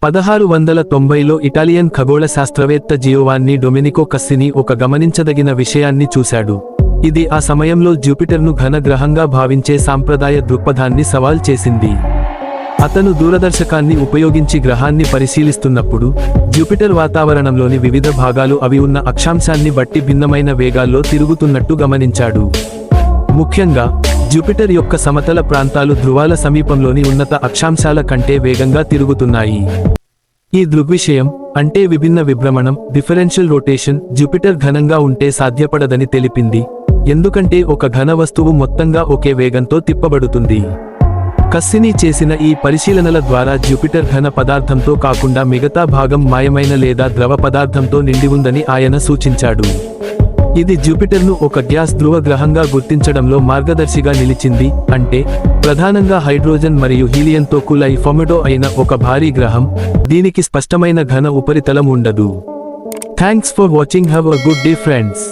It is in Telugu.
1690లో ఇటాలియన్ ఖగోళ శాస్త్రవేత్త జియోవాన్ని డొమినికో కస్సిని ఒక గమనించదగిన విషయాన్ని చూశాడు. ఇది ఆ సమయంలో జూపిటర్ను ఘన గ్రహంగా భావించే సాంప్రదాయ దృక్పథాన్ని సవాల్ చేసింది. అతను దూరదర్శకాన్ని ఉపయోగించి గ్రహాన్ని పరిశీలిస్తున్నప్పుడు జూపిటర్ వాతావరణంలోని వివిధ భాగాలు అవి ఉన్న అక్షాంశాన్ని బట్టి భిన్నమైన వేగాల్లో తిరుగుతున్నట్టు గమనించాడు. ముఖ్యంగా జూపిటర్ యొక్క సమతల ప్రాంతాలు ధృవాల సమీపంలోని ఉన్నత అక్షాంశాల కంటే వేగంగా తిరుగుతున్నాయి. ఈ దృగ్విషయం అంటే విభిన్న విభ్రమణం డిఫరెన్షియల్ రొటేషన్ జూపిటర్ ఘనంగా ఉంటే సాధ్యపడదని తెలిపింది, ఎందుకంటే ఒక ఘన వస్తువు మొత్తంగా ఒకే వేగంతో తిప్పబడుతుంది. కస్సిని చేసిన ఈ పరిశీలనల ద్వారా జూపిటర్ ఘన పదార్థంతో కాకుండా మిగతా భాగం మాయమైన లేదా ద్రవ పదార్థంతో నిండి ఉందని ఆయన సూచించాడు. ఇది జూపిటర్ను ఒక గ్యాస్ ధృవ గ్రహంగా గుర్తించడంలో మార్గదర్శిగా నిలిచింది, అంటే ప్రధానంగా హైడ్రోజన్ మరియు హీలియంతో కూలై ఫార్మేడో అయిన ఒక భారీ గ్రహం. దీనికి స్పష్టమైన ఘన ఉపరితలం ఉండదు. Thanks for watching. Have a good day friends.